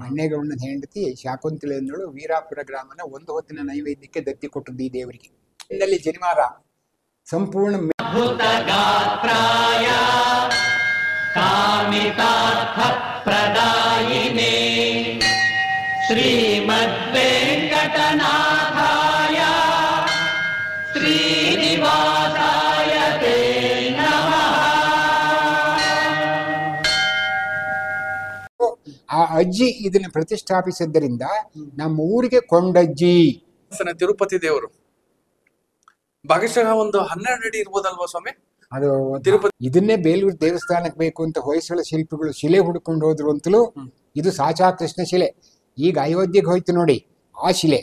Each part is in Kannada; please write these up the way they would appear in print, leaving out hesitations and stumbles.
ಅಣ್ಣೇಗೌಡನ ಹೆಂಡತಿ ಶಾಕುಂತಲೆ ಎಂದಳು ವೀರಾಪುರ ಗ್ರಾಮನ ಒಂದು ಹೊತ್ತಿನ ನೈವೇದ್ಯಕ್ಕೆ ದತ್ತಿ ಕೊಟ್ಟದ್ದು ಈ ದೇವರಿಗೆ. ಇನ್ನಲ್ಲಿ ಜನಿವಾರ ಸಂಪೂರ್ಣ ಶ್ರೀಮದ್ವೆಂಕಟನಾಥಾಯ ಶ್ರೀನಿವಾಸಾಯ ತೇ ನಮಃ. ಆ ಅಜ್ಜಿ ಇದನ್ನ ಪ್ರತಿಷ್ಠಾಪಿಸಿದ್ದರಿಂದ ನಮ್ಮ ಊರಿಗೆ ಕೊಂಡಜ್ಜಿ. ತಿರುಪತಿ ದೇವರು ಭಾಗಶಃ ಒಂದು 12 ಅಡಿ ಇರ್ಬೋದಲ್ವಾ ಸ್ವಾಮಿ? ಅದು ತಿರುಪತಿ ಇದನ್ನೇ ಬೇಲೂರು ದೇವಸ್ಥಾನಕ್ಕೆ ಬೇಕು ಅಂತ ಹೊಯ್ಸಳ ಶಿಲ್ಪಿಗಳು ಶಿಲೆ ಹುಡ್ಕೊಂಡು ಹೋದ್ರು ಅಂತಲೂ ಇದು ಸಾಚಾ ಕೃಷ್ಣ ಶಿಲೆ. ಈಗ ಅಯೋಧ್ಯೆಗೆ ಹೋಯ್ತು ನೋಡಿ ಆ ಶಿಲೆ.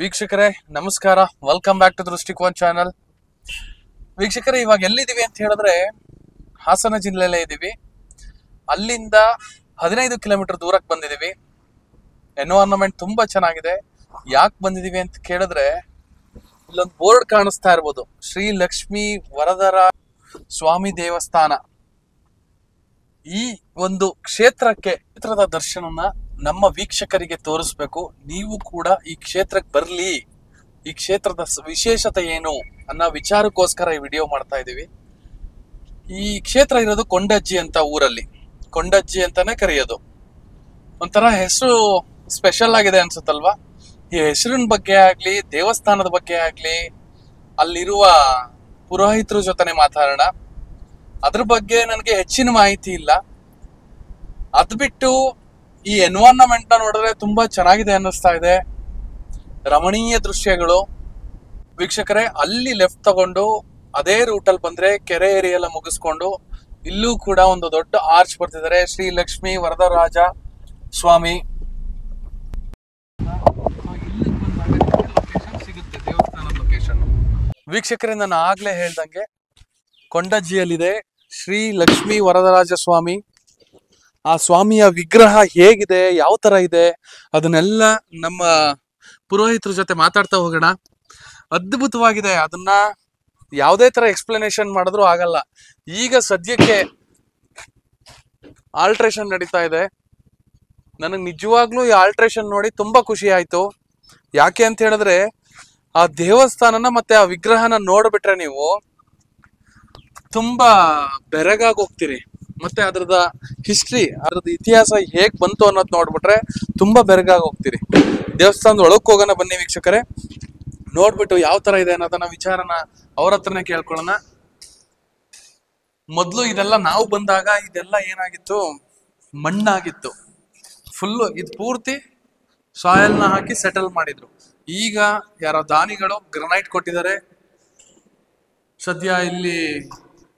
ವೀಕ್ಷಕರೇ ನಮಸ್ಕಾರ, welcome back to Drishtikon channel. ವೀಕ್ಷಕರೇ ಇವಾಗ ಎಲ್ಲಿದ್ದೀವಿ ಅಂತ ಹೇಳಿದ್ರೆ ಹಾಸನ ಜಿಲ್ಲೆಯಲ್ಲೇ ಇದ್ದೀವಿ. ಅಲ್ಲಿಂದ 15 ಕಿಲೋಮೀಟರ್ ದೂರಕ್ಕೆ ಬಂದಿದ್ದೀವಿ. ಎನ್ವೈರನ್ಮೆಂಟ್ ತುಂಬಾ ಚೆನ್ನಾಗಿದೆ. ಯಾಕೆ ಬಂದಿದ್ದೀವಿ ಅಂತ ಕೇಳಿದ್ರೆ ಇಲ್ಲೊಂದು ಬೋರ್ಡ್ ಕಾಣಿಸ್ತಾ ಇರ್ಬೋದು, ಶ್ರೀ ಲಕ್ಷ್ಮೀ ವರದರಾಜ ಸ್ವಾಮಿ ದೇವಸ್ಥಾನ. ಈ ಒಂದು ಕ್ಷೇತ್ರದ ದರ್ಶನನ ನಮ್ಮ ವೀಕ್ಷಕರಿಗೆ ತೋರಿಸ್ಬೇಕು. ನೀವು ಕೂಡ ಈ ಕ್ಷೇತ್ರಕ್ಕೆ ಬರ್ಲಿ, ಈ ಕ್ಷೇತ್ರದ ವಿಶೇಷತೆ ಏನು ಅನ್ನೋ ವಿಚಾರಕ್ಕೋಸ್ಕರ ಈ ವಿಡಿಯೋ ಮಾಡ್ತಾ ಇದ್ದೀವಿ. ಈ ಕ್ಷೇತ್ರ ಇರೋದು ಕೊಂಡಜ್ಜಿ ಅಂತ ಊರಲ್ಲಿ, ಕೊಂಡಜ್ಜಿ ಅಂತಾನೆ ಕರೆಯೋದು. ಒಂಥರ ಹೆಸರು ಸ್ಪೆಷಲ್ ಆಗಿದೆ ಅನ್ಸುತ್ತಲ್ವಾ? ಈ ಹೆಸರಿನ ಬಗ್ಗೆ ಆಗ್ಲಿ, ದೇವಸ್ಥಾನದ ಬಗ್ಗೆ ಆಗ್ಲಿ, ಅಲ್ಲಿರುವ ಪುರೋಹಿತರ ಜೊತೆನೆ ಮಾತಾಡೋಣ. ಅದ್ರ ಬಗ್ಗೆ ನನಗೆ ಹೆಚ್ಚಿನ ಮಾಹಿತಿ ಇಲ್ಲ. ಅದ್ ಬಿಟ್ಟು ಈ ಎನ್ವೈರನ್ಮೆಂಟ್ ನ ನೋಡಿದ್ರೆ ತುಂಬಾ ಚೆನ್ನಾಗಿದೆ ಅನ್ನಿಸ್ತಾ ಇದೆ. ರಮಣೀಯ ದೃಶ್ಯಗಳು. ವೀಕ್ಷಕರೇ ಅಲ್ಲಿ ಲೆಫ್ಟ್ ತಗೊಂಡು ಅದೇ ರೂಟಲ್ಲಿ ಬಂದ್ರೆ ಕೆರೆ ಏರಿಯೆಲ್ಲ ಮುಗಿಸ್ಕೊಂಡು ಇಲ್ಲೂ ಕೂಡ ಒಂದು ದೊಡ್ಡ ಆರ್ಚ್ ಬರ್ತಿದ್ದಾರೆ, ಶ್ರೀ ಲಕ್ಷ್ಮೀ ವರದರಾಜ ಸ್ವಾಮಿ. ಸಿಗುತ್ತೆ ದೇವಸ್ಥಾನದ ಲೊಕೇಶನ್. ವೀಕ್ಷಕರೇ ನಾನು ಆಗ್ಲೇ ಹೇಳ್ದಂಗೆ ಕೊಂಡಜ್ಜಿಯಲ್ಲಿದೆ ಶ್ರೀ ಲಕ್ಷ್ಮೀ ವರದರಾಜ ಸ್ವಾಮಿ. ಆ ಸ್ವಾಮಿಯ ವಿಗ್ರಹ ಹೇಗಿದೆ, ಯಾವ ತರ ಇದೆ, ಅದನ್ನೆಲ್ಲ ನಮ್ಮ ಪುರೋಹಿತರ ಜೊತೆ ಮಾತಾಡ್ತಾ ಹೋಗೋಣ. ಅದ್ಭುತವಾಗಿದೆ. ಅದನ್ನ ಯಾವುದೇ ತರ ಎಕ್ಸ್ಪ್ಲನೇಷನ್ ಮಾಡಿದ್ರು ಆಗಲ್ಲ. ಈಗ ಸದ್ಯಕ್ಕೆ ಆಲ್ಟ್ರೇಷನ್ ನಡೀತಾ ಇದೆ. ನನಗೆ ನಿಜವಾಗ್ಲೂ ಈ ಆಲ್ಟ್ರೇಷನ್ ನೋಡಿ ತುಂಬಾ ಖುಷಿ ಆಯ್ತು. ಯಾಕೆ ಅಂತ ಹೇಳಿದ್ರೆ ಆ ದೇವಸ್ಥಾನನ ಮತ್ತೆ ಆ ವಿಗ್ರಹನ ನೋಡ್ಬಿಟ್ರೆ ನೀವು ತುಂಬಾ ಬೆರಗಾಗಿ ಹೋಗ್ತೀರಿ. ಮತ್ತೆ ಅದ್ರದ ಹಿಸ್ಟ್ರಿ, ಅದ್ರದ್ದು ಇತಿಹಾಸ ಹೇಗ್ ಬಂತು ಅನ್ನೋದು ನೋಡ್ಬಿಟ್ರೆ ತುಂಬಾ ಬೆರಗಾಗಿ ಹೋಗ್ತೀರಿ. ದೇವಸ್ಥಾನದ ಒಳಕ್ ಹೋಗೋಣ ಬನ್ನಿ ವೀಕ್ಷಕರೇ. ನೋಡ್ಬಿಟ್ಟು ಯಾವ ತರ ಇದೆ ಅನ್ನೋದನ್ನ ವಿಚಾರನ ಅವ್ರ ಹತ್ರನೇ ಕೇಳ್ಕೊಳ್ಳೋಣ. ಮೊದ್ಲು ಇದೆಲ್ಲ ನಾವು ಬಂದಾಗ ಇದೆಲ್ಲ ಏನಾಗಿತ್ತು, ಮಣ್ಣಾಗಿತ್ತು ಫುಲ್ಲು. ಇದು ಪೂರ್ತಿ ಸಾಯಲ್ನ ಹಾಕಿ ಸೆಟಲ್ ಮಾಡಿದ್ರು. ಈಗ ಯಾರೋ ದಾನಿಗಳು ಗ್ರನೈಟ್ ಕೊಟ್ಟಿದ್ದಾರೆ. ಸದ್ಯ ಇಲ್ಲಿ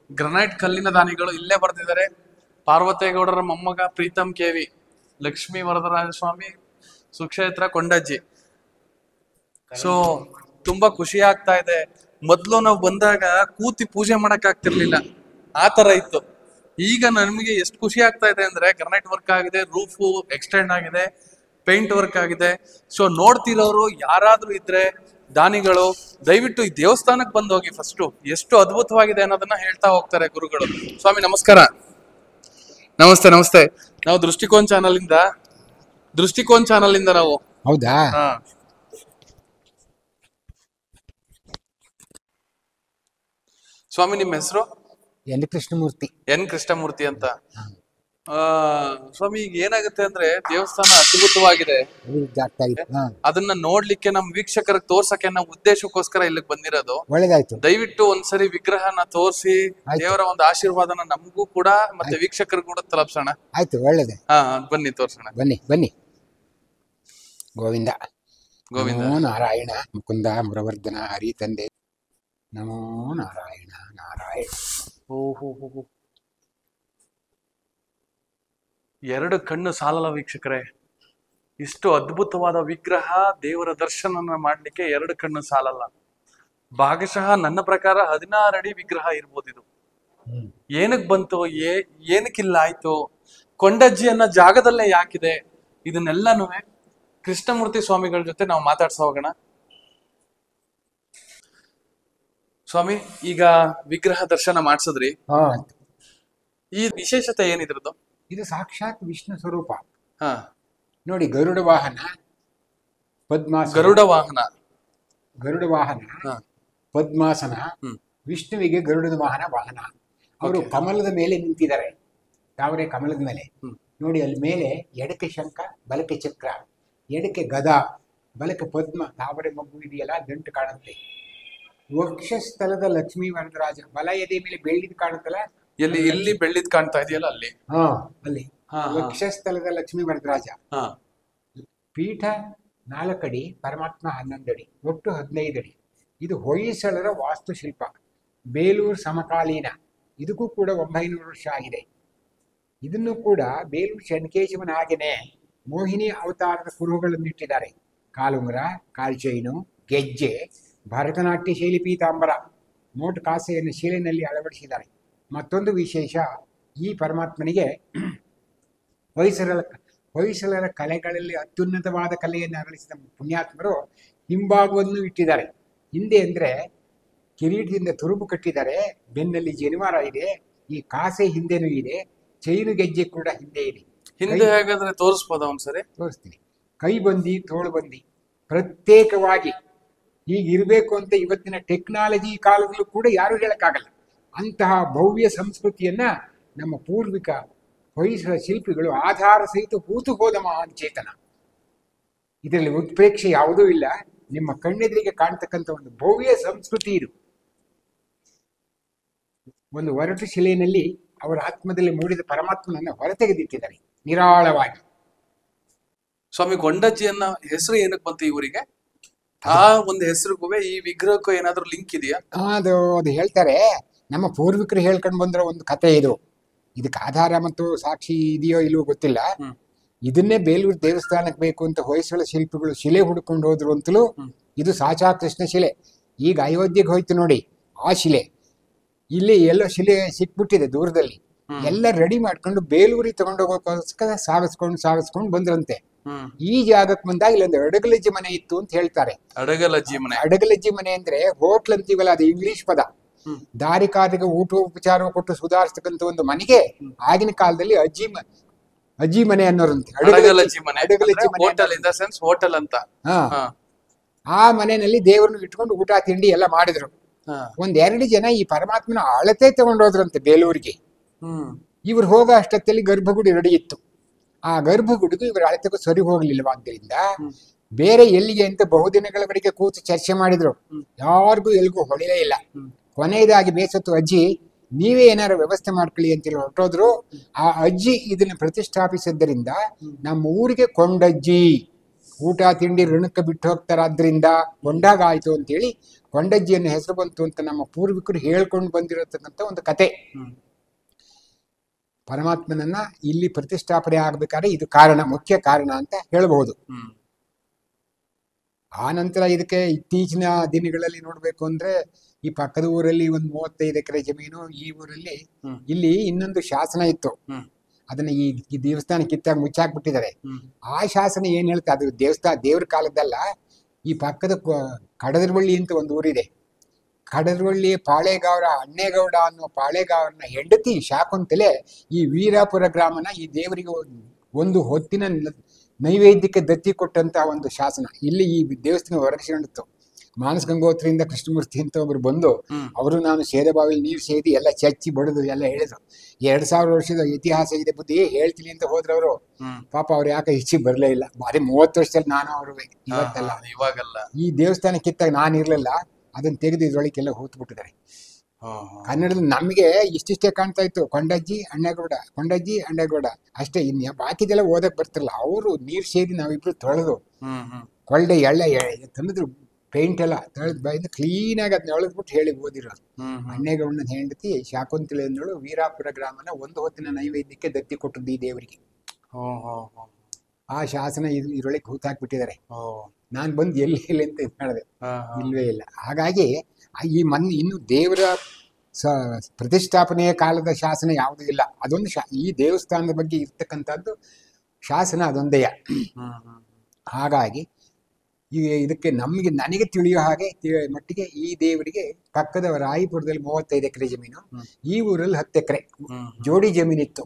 ಗ್ರನೈಟ್ ಕಲ್ಲಿನ ದಾನಿಗಳು ಇಲ್ಲೇ ಬರ್ತಿದ್ದಾರೆ. ಪಾರ್ವತೇಗೌಡರ ಮೊಮ್ಮಗ ಪ್ರೀತಮ್ ಕೆವಿ, ಲಕ್ಷ್ಮೀ ವರದರಾಜ ಸ್ವಾಮಿ ಸುಕ್ಷೇತ್ರ ಕೊಂಡಜ್ಜಿ. ಸೊ ತುಂಬಾ ಖುಷಿ ಆಗ್ತಾ ಇದೆ. ಮೊದ್ಲು ನಾವು ಬಂದಾಗ ಕೂತಿ ಪೂಜೆ ಮಾಡಕ್ ಆಗ್ತಿರ್ಲಿಲ್ಲ, ಆ ತರ ಇತ್ತು. ಈಗ ನಮಗೆ ಎಷ್ಟು ಖುಷಿ ಆಗ್ತಾ ಇದೆ ಅಂದ್ರೆ ಗ್ರನೈಟ್ ವರ್ಕ್ ಆಗಿದೆ, ರೂಫು ಎಕ್ಸ್ಟೆಂಡ್ ಆಗಿದೆ, ಪೇಂಟ್ ವರ್ಕ್ ಆಗಿದೆ. ಸೊ ನೋಡ್ತಿರೋರು ಯಾರಾದ್ರೂ ಇದ್ರೆ ದಾನಿಗಳು ದಯವಿಟ್ಟು ಈ ದೇವಸ್ಥಾನಕ್ಕೆ ಬಂದು ಹೋಗಿ. ಫಸ್ಟು ಎಷ್ಟು ಅದ್ಭುತವಾಗಿದೆ ಅನ್ನೋದನ್ನ ಹೇಳ್ತಾ ಹೋಗ್ತಾರೆ ಗುರುಗಳು. ಸ್ವಾಮಿ ನಮಸ್ಕಾರ. ನಮಸ್ತೆ ನಮಸ್ತೆ. ನಾವು ದೃಷ್ಟಿಕೋನ್ ಚಾನಲ್ ಇಂದ ನಾವು. ಹೌದಾ? ಸ್ವಾಮಿ ನಿಮ್ಮ ಹೆಸರು? ಎನ್ ಕೃಷ್ಣಮೂರ್ತಿ. ಎನ್ ಕೃಷ್ಣಮೂರ್ತಿ ಅಂತ. ಸ್ವಾಮಿ ಈಗ ಏನಾಗುತ್ತೆ ಅಂದ್ರೆ ದೇವಸ್ಥಾನ ಅದ್ಭುತವಾಗಿದೆ. ಅದನ್ನ ನೋಡ್ಲಿಕ್ಕೆ ನಮ್ ವೀಕ್ಷಕರಿಗೆ ತೋರ್ಸಕ್ಕೆ ನಾವು ಉದ್ದೇಶಕ್ಕೋಸ್ಕರ ಇಲ್ಲಿಗೆ ಬಂದಿರೋದು. ಒಳ್ಳೇದಾಯ್ತು. ದಯವಿಟ್ಟು ಒಂದ್ಸರಿ ವಿಗ್ರಹನ ತೋರಿಸಿ ದೇವರ ಒಂದು ಆಶೀರ್ವಾದನ ನಮಗೂ ಕೂಡ ಮತ್ತೆ ವೀಕ್ಷಕರಿಗೂ ಕೂಡ ತಲುಪ್ಸೋಣ. ಆಯ್ತು, ಒಳ್ಳೇದೇ. ಬನ್ನಿ ತೋರ್ಸೋಣ. ಬನ್ನಿ ಬನ್ನಿ. ಗೋವಿಂದ ಗೋವಿಂದ. ನಮೋ ನಾರಾಯಣ ಮುಕುಂದ ಮುರವರ್ಧನ ಹರಿ ತಂದೆ. ನಮೋ ನಾರಾಯಣ ನಾರಾಯಣ. ಓಹೋ, ಎರಡು ಕಣ್ಣು ಸಾಲಲ್ಲ ವೀಕ್ಷಕರೇ. ಇಷ್ಟು ಅದ್ಭುತವಾದ ವಿಗ್ರಹ, ದೇವರ ದರ್ಶನ ಮಾಡ್ಲಿಕ್ಕೆ ಎರಡು ಕಣ್ಣು ಸಾಲಲ್ಲ. ಭಾಗಶಃ ನನ್ನ ಪ್ರಕಾರ 16 ಅಡಿ ವಿಗ್ರಹ ಇರ್ಬೋದು ಇದು. ಏನಕ್ ಬಂತು, ಏನಕ್ಕಿಲ್ಲ ಆಯ್ತು, ಕೊಂಡಜ್ಜಿ ಅನ್ನೋ ಜಾಗದಲ್ಲೇ ಯಾಕಿದೆ, ಇದನ್ನೆಲ್ಲನೂ ಕೃಷ್ಣಮೂರ್ತಿ ಸ್ವಾಮಿಗಳ ಜೊತೆ ನಾವು ಮಾತಾಡ್ಸ ಹೋಗೋಣ. ಸ್ವಾಮಿ ಈಗ ವಿಗ್ರಹ ದರ್ಶನ ಮಾಡ್ಸದ್ರಿ, ಈ ವಿಶೇಷತೆ ಏನಿದ್ರದ್ದು? ಇದು ಸಾಕ್ಷಾತ್ ವಿಷ್ಣು ಸ್ವರೂಪ. ನೋಡಿ, ಗರುಡ ವಾಹನ, ಪದ್ಮಾಸನ, ಗರುಡ ವಾಹನ. ಗರುಡ ವಾಹನ, ಹಾ. ಪದ್ಮಾಸನ. ಹ್ಮ್. ವಿಷ್ಣುವಿಗೆ ಗರುಡನ ವಾಹನ. ಅವರು Okay. ಕಮಲದ ಮೇಲೆ ನಿಂತಿದ್ದಾರೆ, ತಾವರೆ ಕಮಲದ ಮೇಲೆ. ಹ್ಮ್. ನೋಡಿ, ಅಲ್ಲಿ ಮೇಲೆ ಎಡಕ್ಕೆ ಶಂಖ, ಬಲಕ್ಕೆ ಚಕ್ರ, ಎಡಕ್ಕೆ ಗದಾ, ಬಲಕ್ಕೆ ಪದ್ಮ, ತಾವರೆ ಮಗು ಇದೆಯಲ್ಲ, ದಂಟು ಕಾಣುತ್ತೆ. ವಕ್ಷಸ್ಥಲದ ಲಕ್ಷ್ಮೀ ವರದರಾಜ, ಬಲ ಎದೆ ಮೇಲೆ ಬೆಳ್ಳಿದ್ ಕಾಣುತ್ತಲ್ಲ, ಎಲ್ಲಿ ಇಲ್ಲಿ ಬೆಳ್ಳಿದ್ ಕಾಣ್ತಾ ಇದೆಯಲ್ಲ ಅಲ್ಲಿ. ಹಾ, ಅಲ್ಲಿ ಹಾ, ಹಾ. ವಕ್ಷಸ್ಥಲದ ಲಕ್ಷ್ಮೀ ವರದರಾಜ. ಹಾ. ಪೀಠ 4 ಅಡಿ, ಪರಮಾತ್ಮ 11 ಅಡಿ, ಒಟ್ಟು 15 ಅಡಿ. ಇದು ಹೊಯ್ಸಳರ ವಾಸ್ತುಶಿಲ್ಪ, ಬೇಲೂರು ಸಮಕಾಲೀನ. ಇದಕ್ಕೂ ಕೂಡ 900 ವರ್ಷ ಆಗಿದೆ. ಇದನ್ನು ಕೂಡ ಬೇಲೂರು ಚೆನ್ನಕೇಶವನ ಹಾಗೆಯೇ ಮೋಹಿನಿ ಅವತಾರದ ಕುರುಹುಗಳನ್ನು ಇಟ್ಟಿದ್ದಾರೆ. ಕಾಲುಂಗುರ, ಕಾಲ್ಚೈನು, ಗೆಜ್ಜೆ, ಭರತನಾಟ್ಯ ಶೈಲಿ ಪೀತಾಂಬರ, ಮೋಟ್ ಕಾಸೆಯನ್ನು ಶಿಲೆಯಲ್ಲಿ ಅಳವಡಿಸಿದ್ದಾರೆ. ಮತ್ತೊಂದು ವಿಶೇಷ, ಈ ಪರಮಾತ್ಮನಿಗೆ ಹೊಯ್ಸಳರ ಕಲೆಗಳಲ್ಲಿ ಅತ್ಯುನ್ನತವಾದ ಕಲೆಯನ್ನು ಅರಳಿಸಿದ ಪುಣ್ಯಾತ್ಮರು ಹಿಂಭಾಗವನ್ನು ಇಟ್ಟಿದ್ದಾರೆ. ಹಿಂದೆ ಅಂದರೆ ಕಿರೀಟದಿಂದ ತುರುಬು ಕಟ್ಟಿದ್ದಾರೆ, ಬೆನ್ನಲ್ಲಿ ಜನಿವಾರ ಇದೆ, ಈ ಕಾಸೆ ಹಿಂದೆನೂ ಇದೆ, ಚೈನು ಗೆಜ್ಜೆ ಕೂಡ ಹಿಂದೆ ಇದೆ. ಹಿಂದೆ ಹೇಗಾದ್ರೆ ತೋರಿಸ್ಬೋದ ಒಂದ್ಸರಿ? ತೋರಿಸ್ತೀನಿ. ಕೈಬಂದಿ, ತೋಳುಬಂದಿ ಪ್ರತ್ಯೇಕವಾಗಿ ಹೀಗಿರಬೇಕು ಅಂತ ಇವತ್ತಿನ ಟೆಕ್ನಾಲಜಿ ಕಾಲದಲ್ಲೂ ಕೂಡ ಯಾರು ಹೇಳಕ್ಕಾಗಲ್ಲ. ಅಂತಹ ಭವ್ಯ ಸಂಸ್ಕೃತಿಯನ್ನ ನಮ್ಮ ಪೂರ್ವಿಕ ಹೊಯ್ಸಳ ಶಿಲ್ಪಿಗಳು ಆಧಾರ ಸಹಿತ ಹೂತು ಹೋದ ಮಹಾನ್ ಚೇತನ. ಇದರಲ್ಲಿ ಉತ್ಪ್ರೇಕ್ಷೆ ಯಾವುದೂ ಇಲ್ಲ. ನಿಮ್ಮ ಕಣ್ಣೆದುರಿಗೆ ಕಾಣ್ತಕ್ಕಂಥ ಒಂದು ಭವ್ಯ ಸಂಸ್ಕೃತಿ ಇದು. ಒಂದು ಒರಟು ಶಿಲೆಯಲ್ಲಿ ಅವರ ಆತ್ಮದಲ್ಲಿ ಮೂಡಿದ ಪರಮಾತ್ಮನನ್ನ ಹೊರತೆಗೆದಿಟ್ಟಿದ್ದಾರೆ ನಿರಾಳವಾಗಿ. ಸ್ವಾಮಿ, ಗೊಂಡಜ್ಜಿಯನ್ನ ಹೆಸರು ಏನಕ್ಕೆ ಬಂತು ಈ ಊರಿಗೆ? ಆ ಒಂದು ಹೆಸರಿಗೂ ಈ ವಿಗ್ರಹಕ್ಕೂ ಏನಾದ್ರೂ ಲಿಂಕ್ ಇದೆಯಾ? ಅದು ಹೇಳ್ತಾರೆ, ನಮ್ಮ ಪೂರ್ವಿಕರು ಹೇಳ್ಕೊಂಡು ಬಂದಿರೋ ಒಂದು ಕತೆ ಇದು. ಇದಕ್ಕೆ ಆಧಾರ ಮತ್ತು ಸಾಕ್ಷಿ ಇದೆಯೋ ಇಲ್ವೋ ಗೊತ್ತಿಲ್ಲ. ಇದನ್ನೇ ಬೇಲೂರು ದೇವಸ್ಥಾನಕ್ಕೆ ಬೇಕು ಅಂತ ಹೊಯ್ಸಳ ಶಿಲ್ಪಿಗಳು ಶಿಲೆ ಹುಡ್ಕೊಂಡು ಹೋದ್ರು ಅಂತಲೂ. ಇದು ಸಾಚಾ ಕೃಷ್ಣ ಶಿಲೆ. ಈಗ ಅಯೋಧ್ಯೆಗೆ ಹೋಯ್ತು ನೋಡಿ, ಆ ಶಿಲೆ ಇಲ್ಲಿ ಎಲ್ಲೋ ಶಿಲೆ ಸಿಕ್ಬಿಟ್ಟಿದೆ ದೂರದಲ್ಲಿ. ಎಲ್ಲ ರೆಡಿ ಮಾಡ್ಕೊಂಡು ಬೇಲೂರಿಗೆ ತಗೊಂಡೋಗೋಕ್ಕೋಸ್ಕರ ಸಾಗಿಸ್ಕೊಂಡು ಬಂದ್ರಂತೆ. ಈ ಜಾಗಕ್ಕೆ ಬಂದಾಗ ಇಲ್ಲೊಂದು ಅಡಗಲಜ್ಜಿ ಮನೆ ಇತ್ತು ಅಂತ ಹೇಳ್ತಾರೆ. ಅಡಗಲಜ್ಜಿ ಮನೆ ಅಂದ್ರೆ ಹೋಟ್ಲ್ ಅಂತೀವಲ್ಲ, ಅದು ಇಂಗ್ಲಿಷ್ ಪದ. ದಾರಿಕಾರಿಗೆ ಊಟೋಪಚಾರ ಕೊಟ್ಟು ಸುಧಾರಿಸ್ತಕ್ಕಂಥ ಒಂದು ಮನೆಗೆ ಆಗಿನ ಕಾಲದಲ್ಲಿ ಅಜ್ಜಿ ಮನೆ ಅನ್ನೋರಂತೆ. ಅಡಗಲಜ್ಜಿ ಹೋಟೆಲ್ ಅಂತ. ಆ ಮನೆಯಲ್ಲಿ ದೇವರನ್ನು ಇಟ್ಕೊಂಡು ಊಟ ತಿಂಡಿ ಎಲ್ಲ ಮಾಡಿದ್ರು. 1-2 ಜನ ಈ ಪರಮಾತ್ಮನ ಅಳತೆ ತಗೊಂಡೋದ್ರಂತೆ ಬೇಲೂರಿಗೆ. ಇವ್ರು ಹೋಗೋ ಅಷ್ಟೊತ್ತಲ್ಲಿ ಗರ್ಭಗುಡಿ ರೆಡಿ ಇತ್ತು. ಆ ಗರ್ಭಗುಡಿಗೂ ಇವರ ಅಳತೆಗೂ ಸರಿ ಹೋಗ್ಲಿಲ್ವಾದ್ದರಿಂದ ಬೇರೆ ಎಲ್ಲಿಗೆ ಅಂತ ಬಹುದಿನಗಳವರೆಗೆ ಕೂತು ಚರ್ಚೆ ಮಾಡಿದ್ರು. ಯಾರಿಗೂ ಎಲ್ಗೂ ಹೊಳಿಲೇ ಇಲ್ಲ. ಕೊನೆಯದಾಗಿ ಬೇಸತ್ತು ಅಜ್ಜಿ, ನೀವೇ ಏನಾರು ವ್ಯವಸ್ಥೆ ಮಾಡ್ಕೊಳ್ಳಿ ಅಂತೇಳಿ ಹೊರಟೋದ್ರು. ಆ ಅಜ್ಜಿ ಇದನ್ನ ಪ್ರತಿಷ್ಠಾಪಿಸಿದ್ದರಿಂದ ನಮ್ಮ ಊರಿಗೆ ಕೊಂಡಜ್ಜಿ, ಊಟ ತಿಂಡಿ ಋಣಕ್ಕೆ ಬಿಟ್ಟು ಹೋಗ್ತಾರಾದ್ರಿಂದ ಕೊಂಡಾಗ ಆಯ್ತು ಅಂತೇಳಿ ಕೊಂಡಜ್ಜಿಯನ್ನು ಹೆಸರು ಬಂತು ಅಂತ ನಮ್ಮ ಪೂರ್ವಿಕರು ಹೇಳ್ಕೊಂಡು ಬಂದಿರತಕ್ಕಂಥ ಒಂದು ಕತೆ. ಪರಮಾತ್ಮನನ್ನ ಇಲ್ಲಿ ಪ್ರತಿಷ್ಠಾಪನೆ ಆಗ್ಬೇಕಾದ್ರೆ ಇದು ಕಾರಣ, ಮುಖ್ಯ ಕಾರಣ ಅಂತ ಹೇಳಬಹುದು. ಆ ನಂತರ ಇದಕ್ಕೆ ಇತ್ತೀಚಿನ ದಿನಗಳಲ್ಲಿ ನೋಡ್ಬೇಕು ಅಂದ್ರೆ, ಈ ಪಕ್ಕದ ಊರಲ್ಲಿ ಒಂದು 35 ಎಕರೆ ಜಮೀನು, ಈ ಊರಲ್ಲಿ ಇಲ್ಲಿ ಇನ್ನೊಂದು ಶಾಸನ ಇತ್ತು. ಅದನ್ನ ಈ ದೇವಸ್ಥಾನ ಕಿತ್ತಾಗ ಮುಚ್ಚಾಕ್ಬಿಟ್ಟಿದ್ದಾರೆ. ಆ ಶಾಸನ ಏನ್ ಹೇಳ್ತಾ, ಅದು ದೇವ್ರ ಕಾಲದ್ದಲ್ಲ. ಈ ಪಕ್ಕದ ಕಡದರವಳ್ಳಿ ಅಂತ ಒಂದು ಊರಿದೆ. ಕಡದರವಳ್ಳಿ ಪಾಳೆಗಾವರ ಅಣ್ಣೇಗೌಡ ಅನ್ನೋ ಪಾಳೆಗಾವರನ ಹೆಂಡತಿ ಶಾಕುಂತಲೆ ಈ ವೀರಾಪುರ ಗ್ರಾಮನ ಈ ದೇವರಿಗೆ ಒಂದು ಹೊತ್ತಿನ ನೈವೇದ್ಯಕ್ಕೆ ದತ್ತಿ ಕೊಟ್ಟಂತ ಒಂದು ಶಾಸನ ಇಲ್ಲಿ ಈ ದೇವಸ್ಥಾನ ಹೊರಗಿಸಿಕೊಂಡಿತ್ತು. ಮಾನಸ ಗಂಗೋತ್ರಿಯಿಂದ ಕೃಷ್ಣಮೂರ್ತಿ ಅಂತ ಒಬ್ರು ಬಂದು ಅವರು ನಾನು ಸೇದಬಾವಿಲಿ ನೀರು ಸೇದಿ ಎಲ್ಲ ಚಚ್ಚಿ ಬಡಿದು ಎಲ್ಲ ಹೇಳಿದ್ರು. 2000 ವರ್ಷದ ಇತಿಹಾಸ ಇದೆ ಬುದ್ಧಿ ಹೇಳ್ತೀನಿ ಅಂತ ಹೋದ್ರವರು. ಪಾಪ ಅವ್ರು ಯಾಕೆ ಹೆಚ್ಚಿಗೆ ಬರ್ಲೇ ಇಲ್ಲ. ಬಾರಿ 30 ವರ್ಷದಲ್ಲಿ ನಾನು ಅವರು ಇವತ್ತಲ್ಲ, ಇವಾಗಲ್ಲ. ಈ ದೇವಸ್ಥಾನ ಕಿತ್ತಾಗ ನಾನು ಇರ್ಲಿಲ್ಲ, ಅದನ್ನ ತೆಗೆದು ಇದ್ರೊಳಗೆಲ್ಲ ಹೂತ್ ಬಿಟ್ಟಿದ್ದಾರೆ. ಕನ್ನಡದಲ್ಲಿ ನಮಗೆ ಇಷ್ಟಿಷ್ಟೇ ಕಾಣ್ತಾ ಇತ್ತು, ಕೊಂಡಜ್ಜಿ ಅಣ್ಣೇಗೌಡ, ಕೊಂಡಜ್ಜಿ ಅಣ್ಣೇಗೌಡ ಅಷ್ಟೇ. ಇನ್ನು ಬಾಕಿದೆಲ್ಲ ಓದಕ್ ಬರ್ತಿರಲ್ಲ. ಅವರು ನೀರ್ ಸೇರಿ ನಾವಿಬ್ರು ತೊಳೆದು ಕೊಳ್ಳೆ ಎಳ್ಳೆ ತಂದಿದ್ರು, ಪೇಂಟ್ ಎಲ್ಲ ತೊಳೆದು ಬಾಯಿಂದ ಕ್ಲೀನ್ ಆಗಿ ಅದನ್ನ ಎಳೆದ್ಬಿಟ್ಟು ಹೇಳಿ ಓದಿರೋರು. ಅಣ್ಣೇಗೌಡನ ಹೆಂಡತಿ ಶಾಕುಂತಲೆ ಅಂದಳು ವೀರಾಪುರ ಗ್ರಾಮನ ಒಂದು ಹೊತ್ತಿನ ನೈವೇದ್ಯಕ್ಕೆ ದತ್ತಿ ಕೊಟ್ಟದ್ದು ಈ ದೇವರಿಗೆ. ಆ ಶಾಸನ ಇದ್ರೊಳಗೆ ಹೂತಾಕ್ಬಿಟ್ಟಿದ್ದಾರೆ. ನಾನ್ ಬಂದು ಎಲ್ಲಿ ಅಂತ ಮಾಡಿದೆ, ಇಲ್ವೇ ಇಲ್ಲ. ಹಾಗಾಗಿ ಈ ಇನ್ನು ದೇವರ ಪ್ರತಿಷ್ಠಾಪನೆಯ ಕಾಲದ ಶಾಸನ ಯಾವುದೂ ಇಲ್ಲ. ಅದೊಂದು ಈ ದೇವಸ್ಥಾನದ ಬಗ್ಗೆ ಇರ್ತಕ್ಕಂಥದ್ದು ಶಾಸನ ಅದೊಂದೇ. ಹಾಗಾಗಿ ಇದಕ್ಕೆ ನನಗೆ ತಿಳಿಯೋ ಹಾಗೆ ಮಟ್ಟಿಗೆ ಈ ದೇವರಿಗೆ ಪಕ್ಕದ ರಾಯಿಪುರದಲ್ಲಿ 35 ಎಕರೆ ಜಮೀನು, ಈ ಊರಲ್ಲಿ 10 ಎಕರೆ ಜೋಡಿ ಜಮೀನಿತ್ತು.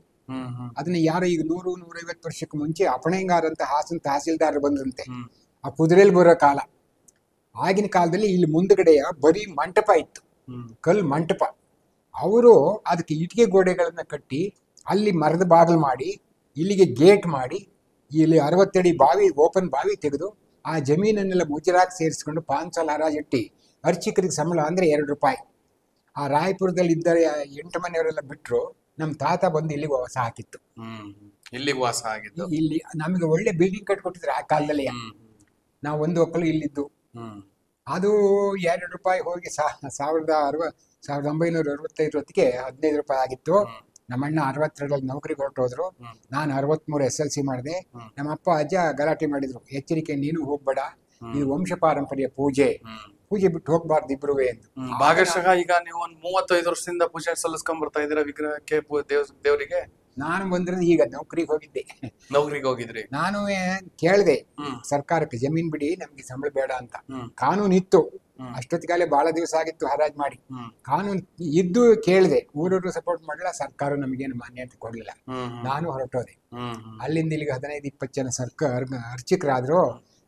ಅದನ್ನ ಯಾರೋ ಈಗ 100-150 ವರ್ಷಕ್ಕೆ ಮುಂಚೆ ಅಪಣೆಂಗಾರ ಅಂತ ಹಾಸನ ತಹಸೀಲ್ದಾರ್ ಬಂದ್ರಂತೆ. ಆ ಕುದುರೆಯಲ್ಲಿ ಬರೋ ಕಾಲ. ಆಗಿನ ಕಾಲದಲ್ಲಿ ಇಲ್ಲಿ ಮುಂದ್ಗಡೆಯ ಬರೀ ಮಂಟಪ ಇತ್ತು, ಕಲ್ ಮಂಟಪ. ಅವರು ಅದಕ್ಕೆ ಇಟ್ಟಿಗೆ ಗೋಡೆಗಳನ್ನ ಕಟ್ಟಿ ಅಲ್ಲಿ ಮರದ ಬಾಗಿಲು ಮಾಡಿ ಇಲ್ಲಿಗೆ ಗೇಟ್ ಮಾಡಿ ಇಲ್ಲಿ 60 ಅಡಿ ಬಾವಿ, ಓಪನ್ ಬಾವಿ ತೆಗೆದು ಆ ಜಮೀನನ್ನೆಲ್ಲ ಮುಜರಾಗಿ ಸೇರಿಸ್ಕೊಂಡು 5 ಸಾಲ ಹರಾಜಿಟ್ಟಿ ಅರ್ಚಕರಿಗೆ ಸಂಬಳ ಅಂದ್ರೆ 2 ರೂಪಾಯಿ. ಆ ರಾಯಪುರದಲ್ಲಿ ಇದ್ದ 8 ಮನೆಯವರೆಲ್ಲ ಬಿಟ್ರು. ನಮ್ಮ ತಾತ ಬಂದು ಇಲ್ಲಿಗೆ ವಾಸ ಹಾಕಿತ್ತು. ಇಲ್ಲಿಗೆ ವಾಸ ಆಗಿದ್ದು. ಇಲ್ಲಿ ನಮಗೆ ಒಳ್ಳೆ ಬಿಲ್ಡಿಂಗ್ ಕಟ್ಕೊಟ್ಟಿದ್ರು ಆ ಕಾಲದಲ್ಲಿ. ನಾವು ಒಂದು ಒಕ್ಕಲು ಇಲ್ಲಿದ್ದು. ಅದು 2 ರೂಪಾಯಿ ಹೋಗಿ 1965 ಹೊತ್ತಿಗೆ 15 ರೂಪಾಯಿ ಆಗಿತ್ತು. ನಮ್ಮಣ್ಣ 62ರಲ್ಲಿ ನೌಕರಿಗೆ ಹೊರಟೋದ್ರು. ನಾನು 63 SLC ಮಾಡಿದೆ. ನಮ್ಮ ಅಪ್ಪ ಅಜ್ಜ ಗಲಾಟೆ ಮಾಡಿದ್ರು, ಎಚ್ಚರಿಕೆ ನೀನು ಹೋಗ್ಬೇಡ, ಇದು ವಂಶ ಪಾರಂಪರ್ಯ ಪೂಜೆ ಬಿಟ್ಟು ಹೋಗ್ಬಾರ್ದು ಇಬ್ರುವೆ ಎಂದು. ಭಾಗಶಃ ಈಗ ನೀವು ಒಂದು 35 ವರ್ಷದಿಂದ ಪೂಜೆ ಸಲ್ಲಿಸ್ಕೊಂಡ್ ಬರ್ತಾ ಇದ್ದೀರಾ ವಿಗ್ರಹಕ್ಕೆ, ದೇವರಿಗೆ. ನಾನು ಬಂದ್ರೆ ಈಗ ನೌಕರಿಗೆ ಹೋಗಿದ್ದೆ. ನೌಕರಿಗೆ ಹೋಗಿದ್ರಿ? ನಾನು ಕೇಳ್ದೆ ಸರ್ಕಾರಕ್ಕೆ, ಜಮೀನ್ ಬಿಡಿ ನಮ್ಗೆ ಸಂಬಳ ಬೇಡ ಅಂತ. ಕಾನೂನು ಇತ್ತು ಅಷ್ಟೊತ್ತಿಗಾಲೆ, ಬಹಳ ದಿವಸ ಆಗಿತ್ತು ಹರಾಜ್ ಮಾಡಿ. ಕಾನೂನು ಇದ್ದು ಕೇಳಿದೆ, ಊರವರು ಸಪೋರ್ಟ್ ಮಾಡಲಿಲ್ಲ, ಸರ್ಕಾರ ನಮಗೇನು ಮಾನ್ಯತೆ ಕೊಡ್ಲಿಲ್ಲ. ನಾನು ಹೊರಟೋದೆ. ಅಲ್ಲಿಂದ ಇಲ್ಲಿಗೆ 15-20 ಜನ ಅರ್ಚಕರಾದ್ರು.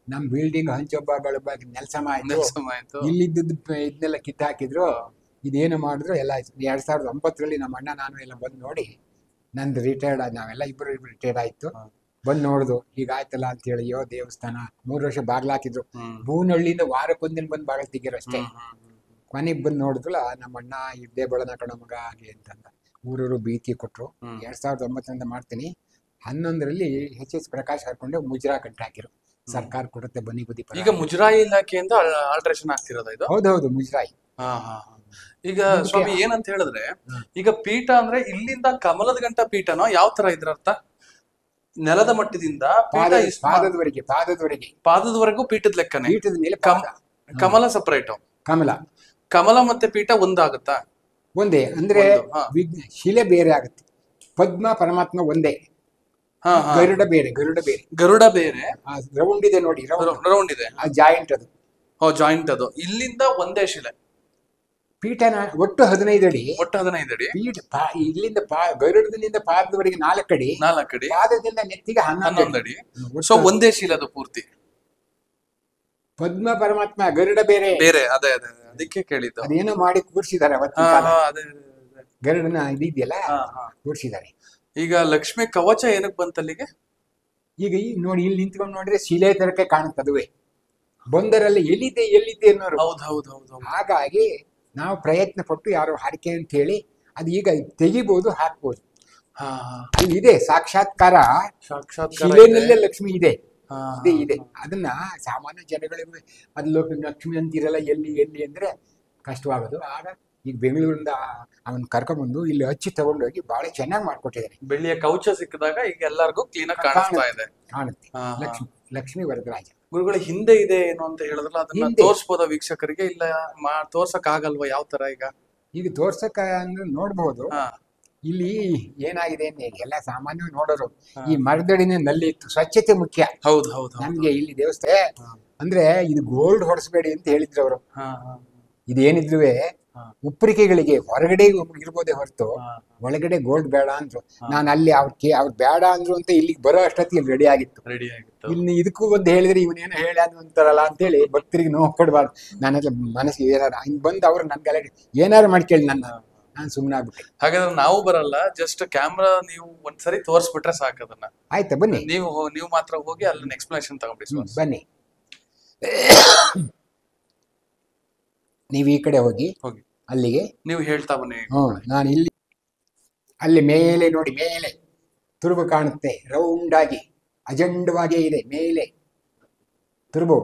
ನಮ್ ಬಿಲ್ಡಿಂಗ್ ಹಂಚೊಬ್ಬ ನೆಲಸಮ ಆಯ್ತು. ಇಲ್ಲಿದ್ದು ಇದನ್ನೆಲ್ಲ ಕಿತ್ತಾಕಿದ್ರು. ಇದೇನು ಮಾಡಿದ್ರು ಎಲ್ಲ ಆಯ್ತು. 2009ರಲ್ಲಿ ನಮ್ಮ ಅಣ್ಣ ನಾನು ಎಲ್ಲ ಬಂದು ನೋಡಿ, ನಂದು ರಿಟೈರ್ಡ್ ಆದ, ನಾವೆಲ್ಲ ಇಬ್ರು ರಿಟೈರ್ಡ್ ಆಯ್ತು. ಬಂದು ನೋಡುದು ಹೀಗಾಯ್ತಲ್ಲ ಅಂತ ಹೇಳಿ. ದೇವಸ್ಥಾನ 3 ವರ್ಷ ಬಾಗ್ಲಾಕಿದ್ರು. ಬೂನಹಳ್ಳಿಯಿಂದ ವಾರಕ್ಕೊಂದಿನ ಬಂದು ಬಾಗಿಲು ತೆಗಿರೋ ಅಷ್ಟೇ. ಕೊನೆಗೆ ಬಂದು ನೋಡಿದ್ರಲ್ಲ, ನಮ್ಮ ಅಣ್ಣ ಇದ್ದೇ ಬಳನ ಕಣ ಮಗ ಹಾಗೆ ಅಂತಂದ. ಊರವರು ಭೀತಿ ಕೊಟ್ರು. 2009ರಿಂದ ಮಾಡ್ತೀನಿ. 11ರಲ್ಲಿ HS ಪ್ರಕಾಶ್ ಹಾಕೊಂಡು ಮುಜರಾ ಕಟ್ಟಿ ಹಾಕಿರು. ಸರ್ಕಾರ ಕೊಡುತ್ತೆ ಬನ್ನಿ ಬುದ್ಧಿ. ಈಗ ಮುಜರಾಯಿ ಇಲಾಖೆಯಿಂದ ಆಲ್ಟ್ರೇಷನ್ ಆಗ್ತಿರೋದು ಇದು? ಹೌದೌದು, ಮುಜರಾಯಿ. ಈಗ ಸ್ವಾಮಿ ಏನಂತ ಹೇಳಿದ್ರೆ, ಈಗ ಪೀಠ ಅಂದ್ರೆ ಇಲ್ಲಿಂದ ಕಮಲದ ಗಂಟ ಪೀಠನೋ ಯಾವ ತರ ಇದ್ರ ಅರ್ಥ? ನೆಲದ ಮಟ್ಟದಿಂದ ಪಾದದವರೆಗೂ ಪೀಠದ ಲೆಕ್ಕನೆ. ಪೀಠದ ಮೇಲೆ ಕಮಲ ಸಪರೇಟ್. ಕಮಲ ಮತ್ತೆ ಪೀಠ ಒಂದಾಗುತ್ತಾ? ಒಂದೇ ಅಂದ್ರೆ ಶಿಲೆ ಬೇರೆ ಆಗುತ್ತೆ. ಪದ್ಮ ಪರಮಾತ್ಮ ಒಂದೇ. ಗರುಡ ಬೇರೆ. ರೌಂಡ್ ಇದೆ ನೋಡಿ, ರೌಂಡ್ ಇದೆ, ಜಾಯಿಂಟ್ ಅದು. ಜಾಯಿಂಟ್ ಅದು. ಇಲ್ಲಿಂದ ಒಂದೇ ಶಿಲೆ. ಪೀಠನ ಒಟ್ಟು 15 ಅಡಿ. ಪೀಠ ಇಲ್ಲಿಂದ ಗರುಡದಿಂದ ಪಾದದವರೆಗೆ 4 ಅಡಿ. ಪಾದದಿಂದ ನೆತ್ತಿಗೆ 11 ಅಡಿ. ಸೊ ಒಂದೇ ಶಿಲೆ ಅದು ಪೂರ್ತಿ. ಪದ್ಮ ಪರಮಾತ್ಮ, ಗರುಡ ಬೇರೆ. ಅದೇ ಅದಕ್ಕೆ ಕೇಳಿದ್ದು. ಅದೇನೋ ಮಾಡಿ ಕೂರ್ಸಿದ್ದಾರೆ ಗರುಡನ ಇದೆಯಲ್ಲ, ಕೂರ್ಸಿದ್ದಾರೆ. ಈಗ ಲಕ್ಷ್ಮಿ ಕವಚ ಏನಕ್ಕೆ ಬಂತಲ್ಲಿಗೆ? ಈಗ ನೋಡಿ, ಇಲ್ಲಿ ನಿಂತ್ಕೊಂಡು ನೋಡಿದ್ರೆ ಶಿಲೆ ತರಕ್ಕೆ ಕಾಣುತ್ತೆ. ಅದುವೇ ಬಂದರಲ್ಲಿ ಎಲ್ಲಿದೆ ಅನ್ನೋರು. ಹೌದು. ಹಾಗಾಗಿ ನಾವು ಪ್ರಯತ್ನ ಪಟ್ಟು ಯಾರೋ ಹರಕೆ ಅಂತ ಹೇಳಿ ಅದು ಈಗ ತೆಗಿಬಹುದು, ಹಾಕ್ಬೋದು. ಅಲ್ಲಿ ಇದೆ ಸಾಕ್ಷಾತ್ಕಾರ. ಶಿಲೆನಲ್ಲೇ ಲಕ್ಷ್ಮಿ ಇದೆ. ಅದನ್ನ ಸಾಮಾನ್ಯ ಜನಗಳಿಗೆ ಅದು ಲಕ್ಷ್ಮಿ ಅಂತಿರಲ್ಲ, ಎಲ್ಲಿ ಅಂದ್ರೆ ಕಷ್ಟವಾಗೋದು. ಆಗ ಈಗ ಬೆಂಗಳೂರಿಂದ ಅವನ್ ಕರ್ಕೊಂಡ್ಬಂದು ಇಲ್ಲಿ ಹಚ್ಚಿ ತಗೊಂಡೋಗಿ ಬಹಳ ಚೆನ್ನಾಗಿ ಮಾಡ್ಕೊಟ್ಟಿದ್ದಾರೆ. ಬೆಳ್ಳಿಯ ಕವಚ ಸಿಕ್ಕಿದಾಗ ಈಗ ಎಲ್ಲರಿಗೂ ಕ್ಲೀನ್ ಆಗಿ ಕಾಣಿಸ್ತಾ ಇದೆ. ಕಾಣುತ್ತೆ. ಲಕ್ಷ್ಮಿ ವರದರಾಜ ಗುರುಗಳ ಹಿಂದೆ ಇದೆ ಏನು ಅಂತ ಹೇಳಿದ್ರಲ್ಲ, ಅದನ್ನ ತೋರ್ಸ್ಬೋದ ವೀಕ್ಷಕರಿಗೆ? ಇಲ್ಲ ತೋರ್ಸಕ್ ಆಗಲ್ವಾ? ಯಾವ ತರ ಈಗ ತೋರ್ಸಕ್ ಅಂದ್ರೆ ನೋಡ್ಬಹುದು. ಇಲ್ಲಿ ಏನಾಗಿದೆ ಅಂದ್ರೆ ಎಲ್ಲ ಸಾಮಾನ್ಯವಾಗಿ ನೋಡೋರು ಈ ಮರದಡಿನೇ ನಲ್ಲಿ ಇತ್ತು. ಸ್ವಚ್ಛತೆ ಮುಖ್ಯ. ಹೌದು. ನಮ್ಗೆ ಇಲ್ಲಿ ದೇವಸ್ಥಾನ ಅಂದ್ರೆ ಇದು ಗೋಲ್ಡ್ ಹೊಡೆಸಬೇಡಿ ಅಂತ ಹೇಳಿದ್ರು ಅವರು. ಇದೇನಿದ್ರು ಉಪ್ಪರಿಕೆಗಳಿಗೆ ಹೊರಗಡೆ ಇರ್ಬೋದೇ ಹೊರತು ಒಳಗಡೆ ಗೋಲ್ಡ್ ಬೇಡ ಅಂದ್ರು. ನಾನು ಅಲ್ಲಿ ಅವ್ರು ಬೇಡ ಅಂದ್ರು ಅಂತ ಇಲ್ಲಿಗೆ ಬರೋ ಅಷ್ಟೊತ್ತಿಗೆ ರೆಡಿ ಆಗಿತ್ತು. ಇನ್ನು ಇದಕ್ಕೂ ಒಂದು ಹೇಳಿದ್ರೆ ಇವನೇನೋ ಹೇಳಿ ಅಂತಾರಲ್ಲ ಅಂತೇಳಿ ಭಕ್ತರಿಗೆ ನೋವು ಕೊಡಬಾರ್ದು. ನನ್ನ ಮನಸ್ಸಿಗೆ ಏನಾರ ಹಿಂಗ್ ಬಂದು ಅವ್ರು ನನ್ ಗಲಾಟೆ ಏನಾರು ಮಾಡ್ಕೇಳಿ ನಾನು ಸುಮ್ಮನೆ ಆಗ್ಬಿಟ್ಟೆ. ಹಾಗಾದ್ರೆ ನಾವು ಬರಲ್ಲ, ಜಸ್ಟ್ ಕ್ಯಾಮ್ರಾ ನೀವು ಒಂದ್ಸರಿ ತೋರ್ಸ್ಬಿಟ್ರೆ ಸಾಕು ಅದನ್ನ. ಆಯ್ತಾ, ಬನ್ನಿ. ನೀವು ಮಾತ್ರ ಹೋಗಿ ಅಲ್ಲಿನ ಎಕ್ಸ್ಪ್ಲನೇಷನ್ ತಗೊಂಡ್ಬಿಡಿ. ಬನ್ನಿ, ನೀವು ಈ ಕಡೆ ಹೋಗಿ ಅಲ್ಲಿಗೆ ನೀವು ಹೇಳ್ತಾ ಬನ್ನಿ. ನಾನು ಇಲ್ಲಿ ಅಲ್ಲಿ ಮೇಲೆ ನೋಡಿ, ಮೇಲೆ ತುರುಬು ಕಾಣುತ್ತೆ. ರೌಂಡ್ ಆಗಿ ಅಜಂಡವಾಗೇ ಇದೆ ಮೇಲೆ ತುರುಬು.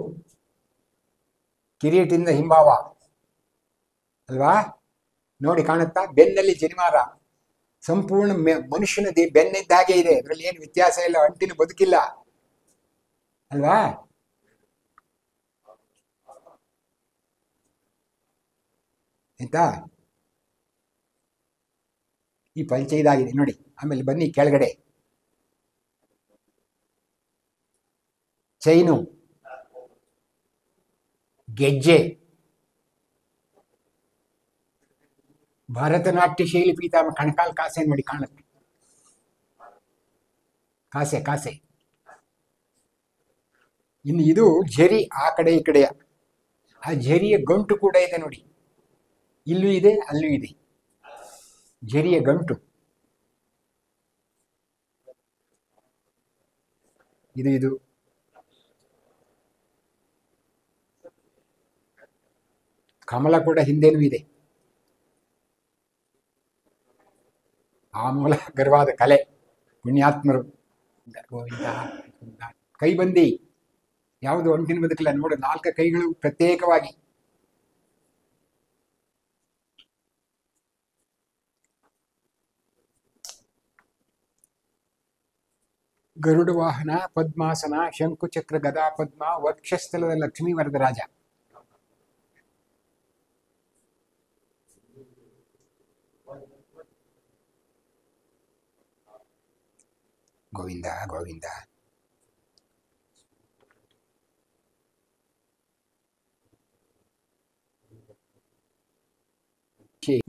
ಕಿರೀಟದಿಂದ ಹಿಂಭಾವ ಅಲ್ವಾ ನೋಡಿ, ಕಾಣುತ್ತಾ? ಬೆನ್ನಲ್ಲಿ ಜನಿವಾರ. ಸಂಪೂರ್ಣ ಮನುಷ್ಯನ ಬೆನ್ನಿದ್ದ ಹಾಗೆ ಇದೆ. ಅದರಲ್ಲಿ ಏನು ವ್ಯತ್ಯಾಸ ಇಲ್ಲ, ಅಂಟಿನ ಬದುಕಿಲ್ಲ ಅಲ್ವಾ? ಆಯ್ತಾ? ಈ ಪಂಚ ಇದಾಗಿದೆ ನೋಡಿ. ಆಮೇಲೆ ಬನ್ನಿ ಕೆಳಗಡೆ, ಚೈನು, ಗೆಜ್ಜೆ, ಭರತನಾಟ್ಯ ಶೈಲಿ ಪೀತಾಂಬರ, ಕಣಕಾಲ್ ಕಾಸೆ ನೋಡಿ ಕಾಣುತ್ತೆ. ಕಾಸೆ ಕಾಸೆ. ಇನ್ನು ಇದು ಝರಿ, ಆ ಕಡೆ ಈ ಕಡೆಯ ಆ ಝರಿಯ ಗಂಟು ಕೂಡ ಇದೆ ನೋಡಿ, ಇಲ್ಲೂ ಇದೆ ಅಲ್ಲೂ ಇದೆ ಝರಿಯ ಗಂಟು. ಇದು ಕಮಲ ಕೂಡ ಹಿಂದೆನೂ ಇದೆ. ಆಮೂಲಾಗ್ರವಾದ ಕಲೆ, ಪುಣ್ಯಾತ್ಮರು. ಗೋವಿಂದ ಗೋವಿಂದ. ಕೈಬಂದಿ ಯಾವುದು ಒಂಟಿನ ಬದುಕಲ್ಲ ನೋಡು, 4 ಕೈಗಳು ಪ್ರತ್ಯೇಕವಾಗಿ. ಗರುಡ ವಾಹನ, ಪದ್ಮಾಸನ, ಶಂಕುಚಕ್ರ, ಗದಾ ಪದ್ಮ, ವಕ್ಷಸ್ಥಲದ ಲಕ್ಷ್ಮೀ ವರದರಾಜ. ಗೋವಿಂದ ಗೋವಿಂದ.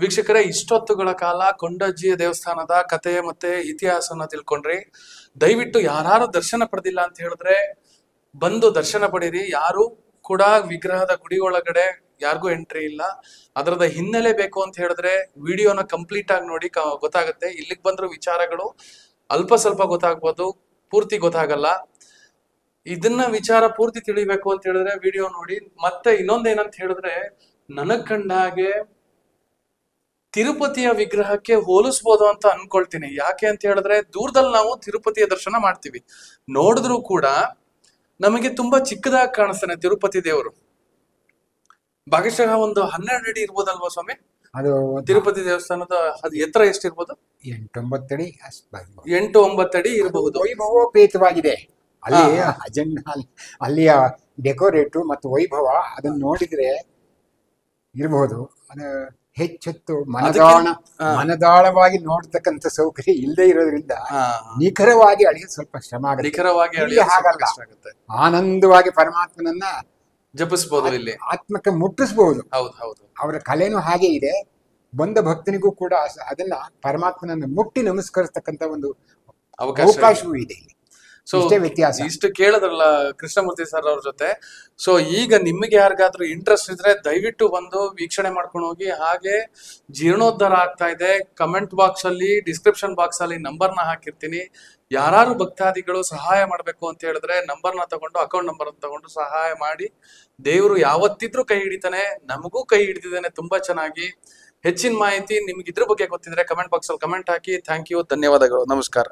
ವೀಕ್ಷಕರೇ, ಇಷ್ಟೊತ್ತುಗಳ ಕಾಲ ಕೊಂಡಜ್ಜಿಯ ದೇವಸ್ಥಾನದ ಕಥೆ ಮತ್ತೆ ಇತಿಹಾಸನ ತಿಳ್ಕೊಂಡ್ರಿ. ದಯವಿಟ್ಟು ಯಾರು ದರ್ಶನ ಪಡೆದಿಲ್ಲ ಅಂತ ಹೇಳಿದ್ರೆ ಬಂದು ದರ್ಶನ ಪಡೀರಿ. ಯಾರು ಕೂಡ ವಿಗ್ರಹದ ಗುಡಿ ಒಳಗಡೆ ಯಾರಿಗೂ ಎಂಟ್ರಿ ಇಲ್ಲ. ಅದರದ ಹಿನ್ನೆಲೆ ಬೇಕು ಅಂತ ಹೇಳಿದ್ರೆ ವಿಡಿಯೋನ ಕಂಪ್ಲೀಟ್ ಆಗಿ ನೋಡಿ, ಗೊತ್ತಾಗುತ್ತೆ. ಇಲ್ಲಿಗೆ ಬಂದ್ರು ವಿಚಾರಗಳು ಅಲ್ಪ ಸ್ವಲ್ಪ ಗೊತ್ತಾಗ್ಬೋದು, ಪೂರ್ತಿ ಗೊತ್ತಾಗಲ್ಲ. ಇದನ್ನ ವಿಚಾರ ಪೂರ್ತಿ ತಿಳಿಬೇಕು ಅಂತ ಹೇಳಿದ್ರೆ ವಿಡಿಯೋ ನೋಡಿ. ಮತ್ತೆ ಇನ್ನೊಂದೇನಂತ ಹೇಳಿದ್ರೆ, ನನಗ್ ಕಂಡಾಗೆ ತಿರುಪತಿಯ ವಿಗ್ರಹಕ್ಕೆ ಹೋಲಿಸ್ಬೋದು ಅಂತ ಅನ್ಕೊಳ್ತೀನಿ. ಯಾಕೆ ಅಂತ ಹೇಳಿದ್ರೆ ದೂರದಲ್ಲಿ ನಾವು ತಿರುಪತಿಯ ದರ್ಶನ ಮಾಡ್ತೀವಿ, ನೋಡಿದ್ರು ಕೂಡ ನಮಗೆ ತುಂಬಾ ಚಿಕ್ಕದಾಗಿ ಕಾಣಿಸ್ತಾನೆ ತಿರುಪತಿ ದೇವರು. ಭಾಗಶಃ ಒಂದು 12 ಅಡಿ ಇರ್ಬೋದಲ್ವಾ ಸ್ವಾಮಿ ಅದು ತಿರುಪತಿ ದೇವಸ್ಥಾನದ? ಅದು ಎತ್ತರ ಎಷ್ಟಿರ್ಬೋದು? 8-9 ಅಡಿ 8-9 ಅಡಿ ಇರಬಹುದು. ವೈಭವೋಪೇತವಾಗಿದೆ ಅಲ್ಲಿ ಅಲ್ಲಿಯ ಡೆಕೋರೇಟು ಮತ್ತು ವೈಭವ ಅದನ್ನ ನೋಡಿದ್ರೆ ಇರಬಹುದು. ಅದು ಹೆಚ್ಚೆತ್ತು ಮನದಾಳವಾಗಿ ನೋಡ್ತಕ್ಕಂಥ ಸೌಕರ್ಯ ಇಲ್ಲದೆ ಇರೋದ್ರಿಂದ ನಿಖರವಾಗಿ ಅಳಿಯೋದು ಸ್ವಲ್ಪ ಶ್ರಮ ಆಗುತ್ತೆ. ನಿಖರವಾಗಿ ಹಾಗಲ್ಲ, ಆನಂದವಾಗಿ ಪರಮಾತ್ಮನನ್ನ ಜಪಿಸಬಹುದು, ಇಲ್ಲಿ ಆತ್ಮಕ್ಕೆ ಮುಟ್ಟಿಸಬಹುದು. ಹೌದು ಹೌದು, ಅವರ ಕಲೆನೂ ಹಾಗೆ ಇದೆ. ಬಂದ ಭಕ್ತನಿಗೂ ಕೂಡ ಅದನ್ನ ಪರಮಾತ್ಮನನ್ನ ಮುಟ್ಟಿ ನಮಸ್ಕರಿಸ್ತಕ್ಕಂಥ ಒಂದು ಅವಕಾಶವೂ ಇದೆ. ಸೊ ವ್ಯತ್ಯಾಸ ಇಷ್ಟು ಕೇಳಿದ್ರಲ್ಲ ಕೃಷ್ಣಮೂರ್ತಿ ಸರ್ ಅವ್ರ ಜೊತೆ. ಸೊ ಈಗ ನಿಮಗೆ ಯಾರಿಗಾದ್ರೂ ಇಂಟ್ರೆಸ್ಟ್ ಇದ್ರೆ ದಯವಿಟ್ಟು ಬಂದು ವೀಕ್ಷಣೆ ಮಾಡ್ಕೊಂಡು ಹೋಗಿ. ಹಾಗೆ ಜೀರ್ಣೋದ್ಧಾರ ಆಗ್ತಾ ಇದೆ. ಕಮೆಂಟ್ ಬಾಕ್ಸ್ ಅಲ್ಲಿ, ಡಿಸ್ಕ್ರಿಪ್ಷನ್ ಬಾಕ್ಸ್ ಅಲ್ಲಿ ನಂಬರ್ನ ಹಾಕಿರ್ತೀನಿ. ಯಾರು ಭಕ್ತಾದಿಗಳು ಸಹಾಯ ಮಾಡ್ಬೇಕು ಅಂತ ಹೇಳಿದ್ರೆ ನಂಬರ್ನ ತಗೊಂಡು, ಅಕೌಂಟ್ ನಂಬರ್ ತಗೊಂಡು ಸಹಾಯ ಮಾಡಿ. ದೇವರು ಯಾವತ್ತಿದ್ರೂ ಕೈ ಹಿಡಿತಾನೆ, ನಮಗೂ ಕೈ ಹಿಡಿದಿದ್ದಾನೆ ತುಂಬಾ ಚೆನ್ನಾಗಿ. ಹೆಚ್ಚಿನ ಮಾಹಿತಿ ನಿಮ್ಗೆ ಇದ್ರ ಬಗ್ಗೆ ಗೊತ್ತಿದ್ರೆ ಕಮೆಂಟ್ ಬಾಕ್ಸ್ ಅಲ್ಲಿ ಕಮೆಂಟ್ ಹಾಕಿ. ಥ್ಯಾಂಕ್ ಯು, ಧನ್ಯವಾದಗಳು, ನಮಸ್ಕಾರ.